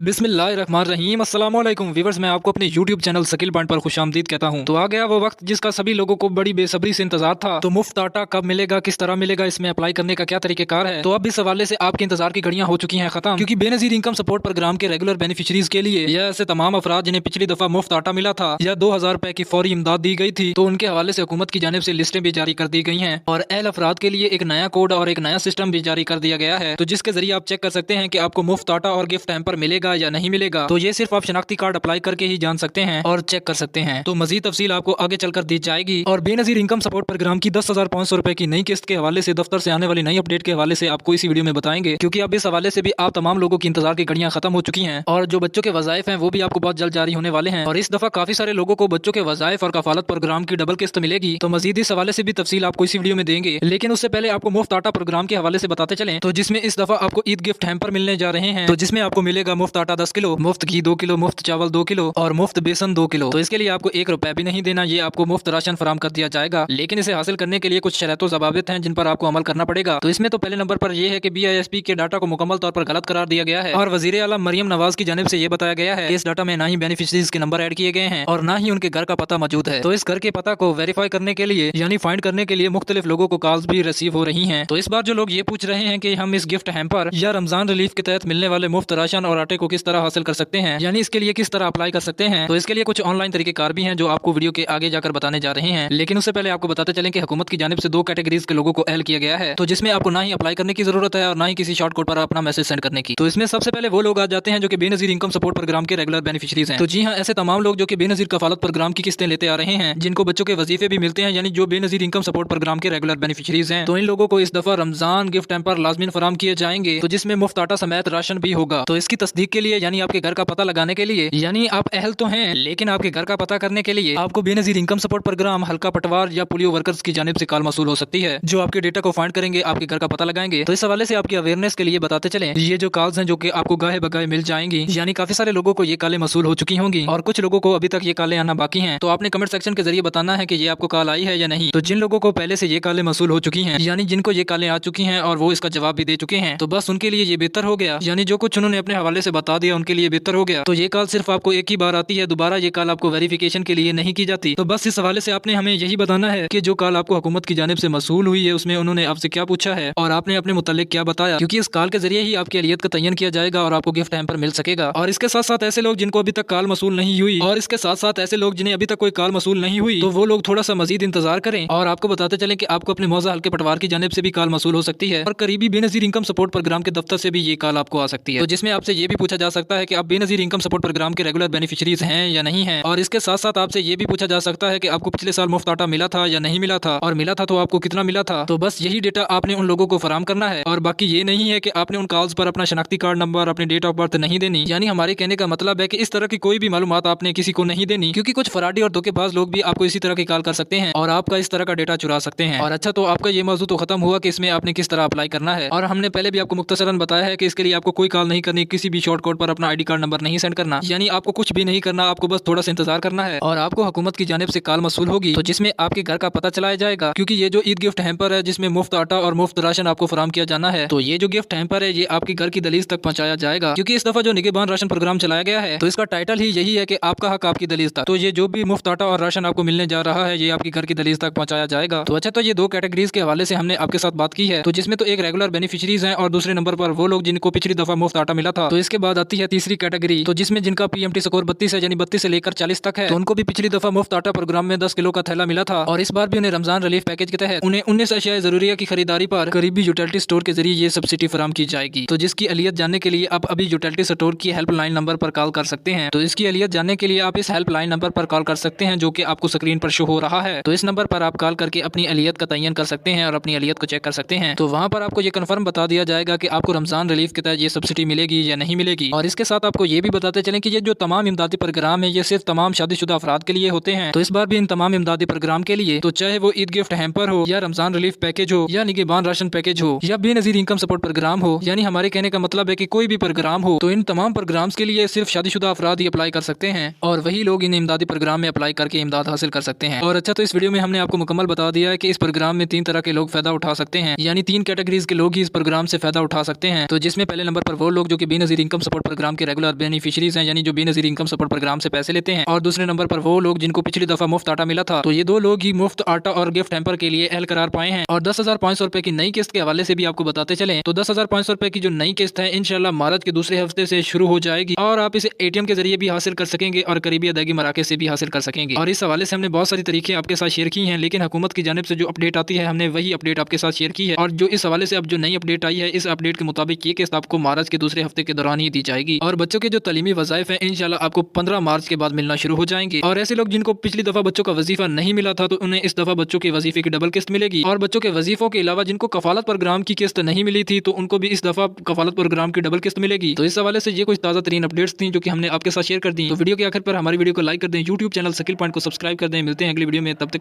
बिस्मिल्लाहिर्रहमानिर्रहीम अस्सलाम वालेकुम वीवर्स, मैं आपको अपने YouTube चैनल स्किल पॉइंट पर खुशामदीद कहता हूं। तो आ गया वो वक्त जिसका सभी लोगों को बड़ी बेसब्री से इंतजार था। तो मुफ्त आटा कब मिलेगा, किस तरह मिलेगा, इसमें अप्लाई करने का क्या तरीकेकार है। तो अब इस हवाले से आपके इंतजार की घड़ियां हो चुकी हैं खत्म, क्योंकि बेनजीर इनकम सपोर्ट प्रोग्राम के रेगुलर बेनिफिशरीज के लिए या ऐसे तमाम अफराद जिन्हें पिछली दफा मुफ्त आटा मिला था या 2000 रुपए की फौरी इमदाद दी गई थी, तो उनके हवाले से हुकूमत की जानिब से लिस्टें भी जारी कर दी गई हैं और अहल अफराद के लिए एक नया कोड और एक नया सिस्टम भी जारी कर दिया गया है। तो जिसके जरिए आप चेक कर सकते हैं कि आपको मुफ्त आटा और गिफ्ट हैम्पर मिलेगा या नहीं मिलेगा। तो ये सिर्फ आप शनाख्ती कार्ड अप्लाई करके ही जान सकते हैं और चेक कर सकते हैं। तो मजीद तफसील आपको आगे चलकर दी जाएगी। और बेनजीर इनकम सपोर्ट प्रोग्राम की 10,500 रुपए की नई किस्त के हवाले से दफ्तर से आने वाली नई अपडेट के हवाले से आपको इसी वीडियो में बताएंगे, क्योंकि अब इस हवाले से भी आप तमाम लोगों की इंतजार की घड़ियां खत्म हो चुकी हैं और जो बच्चों के वज़ाइफ हैं वो भी आपको बहुत जल्द जारी होने वाले हैं। और इस दफा काफी सारे लोगों को बच्चों के वज़ाइफ और कफालत प्रोग्राम की डबल किस्त मिलेगी। तो मजीद इस हवाले से भी तफसील आपको इसी वीडियो में देंगे, लेकिन उससे पहले आपको मुफ्त आटा प्रोग्राम के हवाले से बताते चलें। तो जिसमें इस दफा आपको ईद गिफ्ट हैम्पर मिलने जा रहे हैं। तो जिसमें आपको मिलेगा मुफ्त आटा 10 किलो, मुफ्त घी 2 किलो, मुफ्त चावल 2 किलो और मुफ्त बेसन 2 किलो। तो इसके लिए आपको 1 रुपया भी नहीं देना, ये आपको मुफ्त राशन फराम कर दिया जाएगा। लेकिन इसे हासिल करने के लिए कुछ शर्तों ज़वाबित हैं जिन पर आपको अमल करना पड़ेगा। तो इसमें तो पहले नंबर पर यह है कि BISP के डाटा को मुकम्मल तौर पर गलत करार दिया गया है और वजीर आला मरियम नवाज की जानिब से ये बताया गया है कि इस डाटा में ना ही बेनिफिशरीज के नंबर ऐड किए गए हैं और ना ही उनके घर का पता मौजूद है। तो इस घर के पता को वेरीफाई करने के लिए यानी फाइंड करने के लिए मुख्तलिफ लोगों को कॉल्स भी रिसीव हो रही हैं। तो इस बार जो लोग ये पूछ रहे हैं कि हम इस गिफ्ट हैम्पर या रमजान रिलीफ के तहत मिलने वाले मुफ्त राशन और आटे को किस तरह हासिल कर सकते हैं, यानी इसके लिए किस तरह अप्लाई कर सकते हैं, तो इसके लिए कुछ ऑनलाइन तरीकेकार भी हैं जो आपको वीडियो के आगे जाकर बताने जा रहे हैं। लेकिन उससे पहले आपको बताते चलें कि हुकूमत की जानिब से 2 कैटेगरीज के लोगों को अहल किया गया है। तो जिसमें आपको ना ही अप्लाई करने की जरूरत है और ना ही किसी शॉर्ट कोड पर अपना मैसेज सेंड करने की। तो इसमें सबसे पहले वो लोग आ जाते हैं जो कि बेनजीर इनकम सपोर्ट प्रोग्राम के रेगुलर बेनिफिशरीज हैं। तो जी हाँ, ऐसे तमाम लोग जो कि बेनजीर कफालत प्रोग्राम की किस्तें लेते आ रहे हैं, जिनको बच्चों के वजीफे भी मिलते हैं, यानी जो बेनजीर इनकम सपोर्ट प्रोग्राम के रेगुलर बेनिफिशरीज हैं। तो इन लोगों को इस दफा रमजान गिफ्ट हैम्पर लाजमीन फराम किए जाएंगे। तो जिसमें मुफ्त आटा समेत राशन भी होगा। तो इसकी तस्दीक के लिए यानी आपके घर का पता लगाने के लिए, यानी आप अहल तो हैं लेकिन आपके घर का पता करने के लिए आपको बेनजीर इनकम सपोर्ट प्रोग्राम, हल्का पटवार या पोलियो वर्कर्स की जानिब से कॉल मसूल हो सकती है, जो आपके डेटा को फाइंड करेंगे, आपके घर का पता लगाएंगे। तो इस हवाले से आपकी अवेयरनेस के लिए बताते चलें, ये जो कॉल्स हैं जो कि आपको गाहे बगाहे मिल जाएंगी, यानी काफी सारे लोगों को ये कॉलें मसूल हो चुकी होंगी और कुछ लोगों को अभी तक ये कॉलें आना बाकी हैं। तो आपने कमेंट सेक्शन के जरिए बताना है कि ये आपको कॉल आई है या नहीं। तो जिन लोगों को पहले से ये कॉलें मसूल हो चुकी हैं, यानी जिनको ये कॉलें आ चुकी हैं और वो इसका जवाब भी दे चुके हैं, तो बस उनके लिए ये बेहतर हो गया, यानी जो कुछ उन्होंने अपने हवाले से बता दिया उनके लिए बेहतर हो गया। तो ये कॉल सिर्फ आपको एक ही बार आती है, दोबारा ये कॉल आपको वेरिफिकेशन के लिए नहीं की जाती। तो बस इस हवाले से आपने हमें यही बताना है कि जो कॉल आपको हुकूमत की जानिब से मसूल हुई है उसमें उन्होंने आपसे क्या पूछा है और आपने अपने मुतालिक क्या बताया, क्योंकि इस कॉल के जरिए ही आपकी अहलियत का तयन किया जाएगा और आपको गिफ्ट हैम्पर मिल सकेगा। और इसके साथ साथ ऐसे लोग जिनको अभी तक कॉल मसूल नहीं हुई और इसके साथ साथ ऐसे लोग जिन्हें अभी तक कोई कॉल मसूल नहीं हुई, तो वो लोग थोड़ा सा मजीद इंतजार करें। और आपको बताते चलें कि आपको अपने मौजा हल्के पटवार की जानिब से भी कॉल मसूल हो सकती है और करीबी बेनजीर इनकम सपोर्ट प्रोग्राम के दफ्तर से भी ये कॉल आपको आ सकती है। तो जिसमें आपसे ये भी पूछा जा सकता है कि आप बेनजीर इनकम सपोर्ट प्रोग्राम के रेगुलर बेनिफिशरीज हैं या नहीं है। और इसके साथ साथ आपसे ये भी पूछा जा सकता है कि आपको पिछले साल मुफ्त आटा मिला था या नहीं मिला था, और मिला था तो आपको कितना मिला था। तो बस यही डेटा आपने उन लोगों को फराम करना है और बाकी ये नहीं है कि आपने उन कॉल्स पर अपना शनाख्ती कार्ड नंबर, अपनी डेट ऑफ बर्थ नहीं देनी। यानी हमारे कहने का मतलब है कि इस तरह की कोई भी मालूमात आपने किसी को नहीं देनी, क्योंकि कुछ फराडी और धोखेबाज लोग भी आपको इसी तरह की कॉल कर सकते हैं और आपका इस तरह का डेटा चुरा सकते हैं। और अच्छा, तो आपका ये मौजूद तो खत्म हुआ कि इसमें आपने किस तरह अप्लाई करना है, और हमने पहले भी आपको मुख्तसरन बताया है कि इसके लिए आपको कोई कॉल नहीं करनी, किसी भी शॉर्ट कोड पर अपना ID कार्ड नंबर नहीं सेंड करना, यानी आपको कुछ भी नहीं करना, आपको बस थोड़ा सा इंतजार करना है और आपको हुकूमत की जानिब से कॉल मसूल होगी, तो जिसमें आपके घर का पता चलाया जाएगा। क्योंकि ये जो ईद गिफ्ट हैम्पर है जिसमें मुफ्त आटा और मुफ्त राशन आपको फराम किया जाना है, तो ये जो गिफ्ट हैम्पर है ये आपके घर की दलीज तक पहुंचाया जाएगा। क्योंकि इस दफा जो निगहबान राशन प्रोग्राम चलाया गया है तो इसका टाइटल ही यही है कि आपका हक आपकी दलीज तक। तो ये जो भी मुफ्त आटा और राशन आपको मिलने जा रहा है ये आपके घर की दलीज तक पहुंचाया जाएगा। तो अच्छा, तो ये 2 कैटेगरीज के हवाले से हमने आपके साथ बात की है। तो जिसमें तो एक रेगुलर बेनिफिशरीज हैं और दूसरे नंबर पर वो लोग जिनको पिछली दफा मुफ्त आटा मिला था। तो इसके बाद आती है तीसरी कैटेगरी, तो जिसमें जिनका PMT स्कोर 32 है, यानी 32 से लेकर 40 तक है, तो उनको भी पिछली दफा मुफ्त आटा प्रोग्राम में 10 किलो का थैला मिला था और इस बार भी उन्हें रमजान रिलीफ पैकेज के तहत उन्हें 19 अशियाए जरूरिया की खरीदारी पर करीबी यूटिलिटी स्टोर के जरिए ये सब्सिडी फराम की जाएगी। तो जिसकी अहलियत जानने के लिए आप अभी यूटिलिटी स्टोर की हेल्पलाइन नंबर पर कॉल कर सकते हैं। तो इसकी अहलियत जानने के लिए आप इस हेल्पलाइन नंबर पर कॉल कर सकते हैं जो कि आपको स्क्रीन पर शो हो रहा है। तो इस नंबर पर आप कॉल करके अपनी अहलियत का तयन कर सकते हैं और अपनी अहलियत को चेक कर सकते हैं। तो वहाँ पर आपको ये कंफर्म बता दिया जाएगा कि आपको रमजान रिलीफ के तहत ये सब्सिडी मिलेगी या नहीं मिलेगी। और इसके साथ आपको ये भी बताते चलें कि ये जो तमाम इमदादी प्रोग्राम है ये सिर्फ तमाम शादीशुदा अफराद के लिए होते हैं। तो इस बार भी इन तमाम इमदादी प्रोग्राम के लिए, तो चाहे वो ईद गिफ्ट हैम्पर हो या रमजान रिलीफ पैकेज हो या निगहबान राशन पैकेज हो या बेनजीर इनकम सपोर्ट प्रोग्राम हो, यानी हमारे कहने का मतलब है कि कोई भी प्रोग्राम हो, तो इन तमाम प्रोग्राम्स के लिए सिर्फ शादीशुदा अफराद ही अप्लाई कर सकते हैं और वही लोग इन इमदादी प्रोग्राम में अप्लाई करके इमदाद हासिल कर सकते हैं। और अच्छा, तो इस वीडियो में हमने आपको मुकम्मल बता दिया है कि इस प्रोग्राम में 3 तरह के लोग फायदा उठा सकते हैं, यानी 3 कैटेगरीज के लोग ही इस प्रोग्राम से फायदा उठा सकते हैं। तो जिसमें पहले नंबर पर वो लोग जो कि बेनजीर इनकम सपोर्ट प्रोग्राम के रेगुलर बेनिफिशियरीज हैं, यानी जो बेनजीर इनकम सपोर्ट प्रोग्राम से पैसे लेते हैं। और दूसरे नंबर पर वो लोग जिनको पिछली दफा मुफ्त आटा मिला था। तो ये दो लोग ही मुफ्त आटा और गिफ्ट हैम्पर के लिए अहल करार पाए हैं। और 10,500 रुपए की नई किस्त के हवाले से भी आपको बताते चले तो 10,500 रुपए की जो नई किस्त है इंशाल्लाह मार्च के दूसरे हफ्ते से शुरू हो जाएगी और आप इसे ATM के जरिए भी हासिल कर सकेंगे और करीबी अदायगी मराकज से भी हासिल कर सकेंगे। और इस हवाले से हमने बहुत सारी तरीके आपके साथ शेयर की हैं, लेकिन हुकूमत की जानिब से जो अपडेट आती है हमने वही अपडेट आपके साथ शेयर की है। और जो इस हवाले से अब जो नई अपडेट आई है, इस अपडेट के मुताबिक ये किस्त आपको मार्च के दूसरे हफ्ते के दौरान ही दी जाएगी। और बच्चों के जो तालीमी वज़ाइफ है इंशाल्लाह आपको 15 मार्च के बाद मिलना शुरू हो जाएंगे। और ऐसे लोग जिनको पिछली दफा बच्चों का वजीफा नहीं मिला था तो उन्हें इस दफा बच्चों के वजीफे की डबल किस्त मिलेगी। और बच्चों के वजीफों के अलावा जिनको कफालत प्रोग्राम की किस्त नहीं मिली थी तो उनको भी इस दफा कफालत प्रोग्राम की डबल किस्त मिलेगी। तो इस हवाले से ये कुछ ताज़ा तरीन अपडेट्स थी जो कि हमने आपके साथ शेयर कर दी। तो वीडियो के आखिर पर हमारी वीडियो को लाइक कर दें, यूट्यूब चैनल शकील पॉइंट को सब्सक्राइब कर दें। मिलते हैं अगली वीडियो में, तब तक